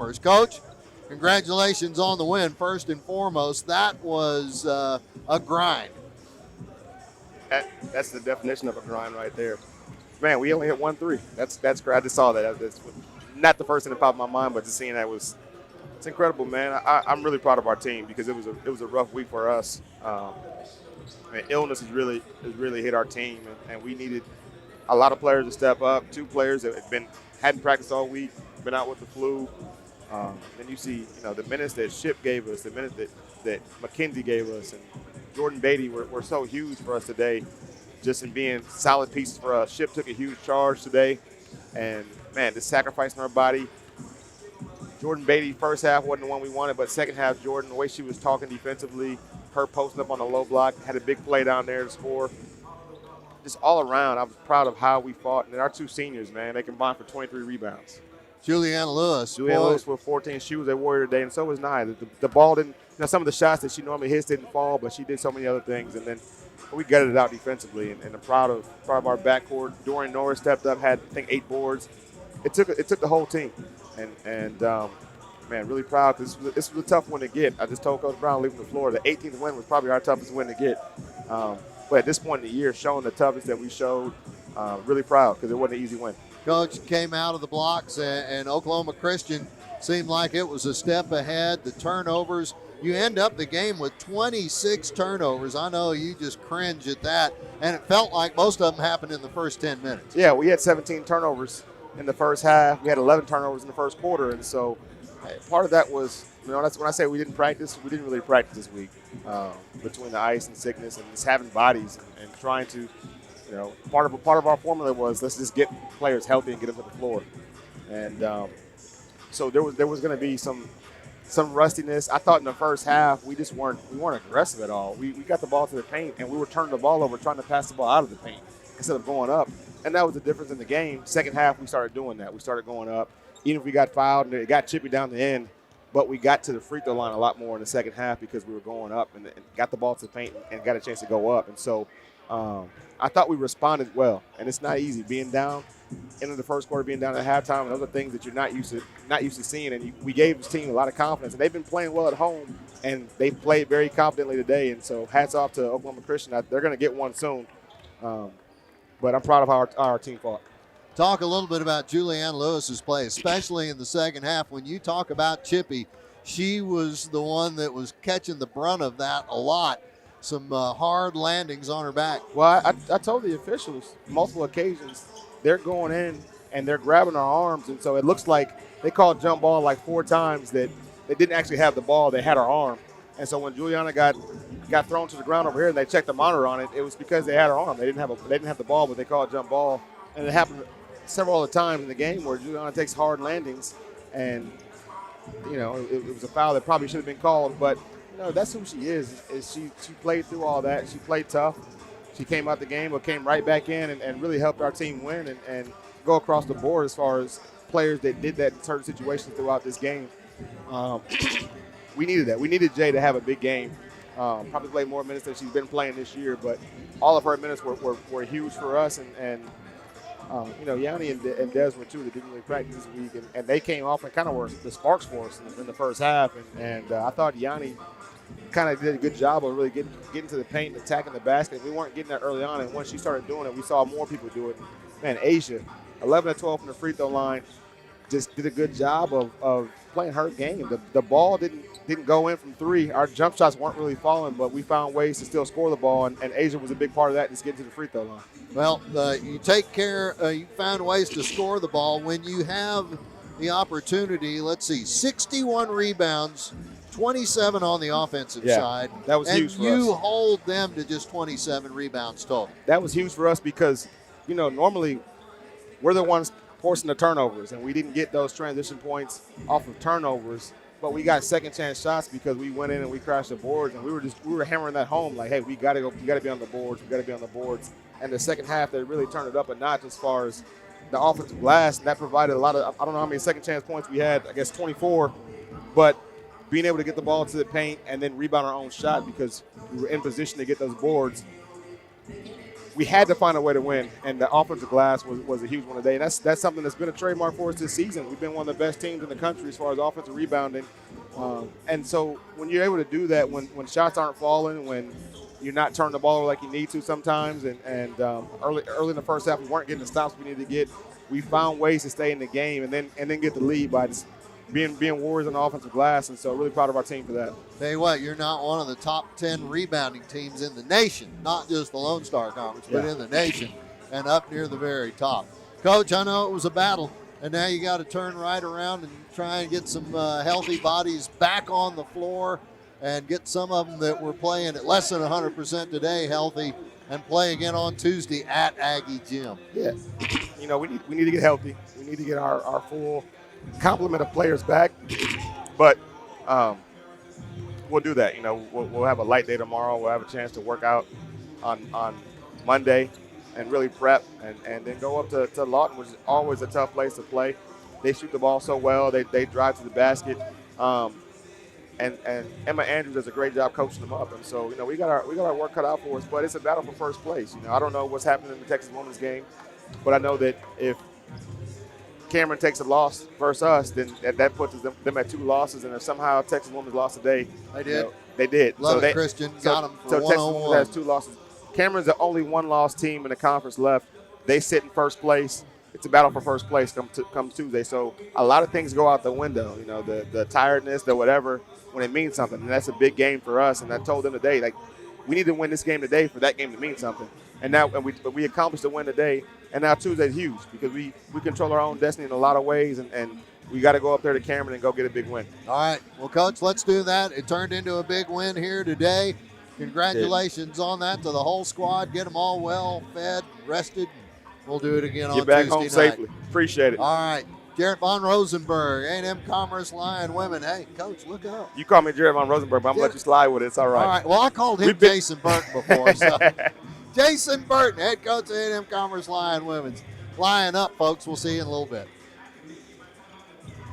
A&M-Commerce. Coach, congratulations on the win. First and foremost, that was a grind. That's the definition of a grind right there. Man, we only hit 1-3. That's great. I just saw that. That's not the first thing that popped in my mind, but just seeing that it's incredible, man. I'm really proud of our team because it was a rough week for us. Illness has really hit our team, and we needed a lot of players to step up. 2 players that hadn't practiced all week, been out with the flu. Then you see, the minutes that Ship gave us, the minutes that McKenzie gave us, and Jordan Beatty were so huge for us today, just in being solid pieces for us. Ship took a huge charge today, and man, the sacrifice in our body. Jordan Beatty, first half wasn't the one we wanted, but second half, Jordan, the way she was talking defensively, her posting up on the low block, had a big play down there to score. Just all around, I was proud of how we fought. And our 2 seniors, man, they combined for 23 rebounds. Juliana Lewis with 14. She was a warrior today, and so was Nia. The ball didn't, some of the shots that she normally hits didn't fall, but she did so many other things. And then we gutted it out defensively, and I'm proud of our backcourt. Dorian Norris stepped up, had, I think, 8 boards. It took the whole team. And man, really proud because this was a tough one to get. I just told Coach Brown leaving the floor, the 18th win was probably our toughest win to get. But at this point in the year, showing the toughness that we showed, really proud because it wasn't an easy win. Coach came out of the blocks, and Oklahoma Christian seemed like it was a step ahead. The turnovers, you end up the game with 26 turnovers. I know you just cringe at that, and it felt like most of them happened in the first 10 minutes. Yeah, we had 17 turnovers in the first half. We had 11 turnovers in the first quarter, and so part of that was, that's when I say we didn't practice. We didn't really practice this week between the ice and sickness and just having bodies and trying to, part of our formula was let's just get players healthy and get them to the floor, and so there was going to be some rustiness. I thought in the first half we weren't aggressive at all. We got the ball to the paint and we were turning the ball over, trying to pass the ball out of the paint instead of going up. And that was the difference in the game. Second half, we started doing that. We started going up. Even if we got fouled and it got chippy down the end, but we got to the free throw line a lot more in the second half because we were going up and got the ball to the paint and got a chance to go up. And so I thought we responded well. And it's not easy being down into the first quarter, being down at halftime, and those are things that you're not used to seeing. And we gave this team a lot of confidence. And they've been playing well at home, and they played very confidently today. And so hats off to Oklahoma Christian. They're going to get one soon. But I'm proud of how our team fought. Talk a little bit about Julianne Lewis's play, especially in the second half. When you talk about Chippy, she was the one that was catching the brunt of that a lot. Some hard landings on her back. Well, I told the officials multiple occasions, they're going in and they're grabbing our arms. And so it looks like they called jump ball like 4 times that they didn't actually have the ball. They had our arm. And so when Juliana got thrown to the ground over here and they checked the monitor on it, it was because they had her arm. They didn't have the ball, but they called jump ball. And it happened several other times in the game where Juliana takes hard landings, and it was a foul that probably should have been called. But that's who she is. She played through all that. She played tough. She came out the game, but came right back in and really helped our team win and go across the board as far as players that did that in certain situations throughout this game. We needed that. We needed Jay to have a big game. Probably play more minutes than she's been playing this year, but all of her minutes were huge for us. And Yanni and Des were two that didn't really practice this week, and they came off and kind of were the sparks for us in the first half. And I thought Yanni kind of did a good job of really getting to the paint and attacking the basket. We weren't getting that early on, and once she started doing it, we saw more people do it. Man, Asia, 11 of 12 from the free throw line, just did a good job of playing her game. The ball didn't go in from 3. Our jump shots weren't really falling, but we found ways to still score the ball, and Asia was a big part of that, just getting to the free throw line. Well, you found ways to score the ball when you have the opportunity. Let's see, 61 rebounds, 27 on the offensive side. That was huge for us. And you hold them to just 27 rebounds total. That was huge for us because, normally we're the ones forcing the turnovers, and we didn't get those transition points off of turnovers, but we got second chance shots because we went in and we crashed the boards, and we were hammering that home like, hey, we got to be on the boards. And the second half, they really turned it up a notch as far as the offensive glass, and that provided a lot of, I don't know how many second chance points we had, I guess 24, but being able to get the ball to the paint and then rebound our own shot because we were in position to get those boards we had to find a way to win, and the offensive glass was a huge one today. And that's something that's been a trademark for us this season. We've been one of the best teams in the country as far as offensive rebounding. And so when you're able to do that, when shots aren't falling, when you're not turning the ball over like you need to sometimes, and early in the first half we weren't getting the stops we needed to get, we found ways to stay in the game and then get the lead by just being warriors on the offensive glass. And so really proud of our team for that. Tell you what, you're not one of the top 10 rebounding teams in the nation, not just the Lone Star Conference, but in the nation, and up near the very top. Coach, I know it was a battle, and now you got to turn right around and try and get some healthy bodies back on the floor and get some of them that were playing at less than 100% today healthy and play again on Tuesday at Aggie Gym. Yeah, we need to get healthy. We need to get our full complement of players back, but we'll do that. We'll have a light day tomorrow. We'll have a chance to work out on Monday and really prep, and then go up to Lawton, which is always a tough place to play. They shoot the ball so well. They drive to the basket, and Emma Andrews does a great job coaching them up. And so we got our work cut out for us. But it's a battle for first place. I don't know what's happening in the Texas women's game, but I know that if Cameron takes a loss versus us, then that puts them at 2 losses. And if somehow Texas women's lost today, they did. Love it, Christian. Got them for 1-on-1. Texas women's has 2 losses. Cameron's the only 1-loss team in the conference left. They sit in first place. It's a battle for first place come Tuesday. So a lot of things go out the window. The tiredness, the whatever, when it means something. And that's a big game for us. And I told them today, we need to win this game today for that game to mean something. And now we accomplished the win today. And now Tuesday's huge because we control our own destiny in a lot of ways, and we got to go up there to Cameron and go get a big win. All right. Well, Coach, let's do that. It turned into a big win here today. Congratulations on that to the whole squad. Get them all well fed, rested. We'll do it again on Tuesday night. Get back home safely. Appreciate it. All right. Jarrett Von Rosenberg, A&M-Commerce Lion Women. Hey, Coach, look up. You call me Jarrett Von Rosenberg, but I'm going to let you slide with it. It's all right. All right. Well, I called him Jason Burton before. So. Jason Burton, head coach of A&M-Commerce Lion Women's. Lion up, folks. We'll see you in a little bit.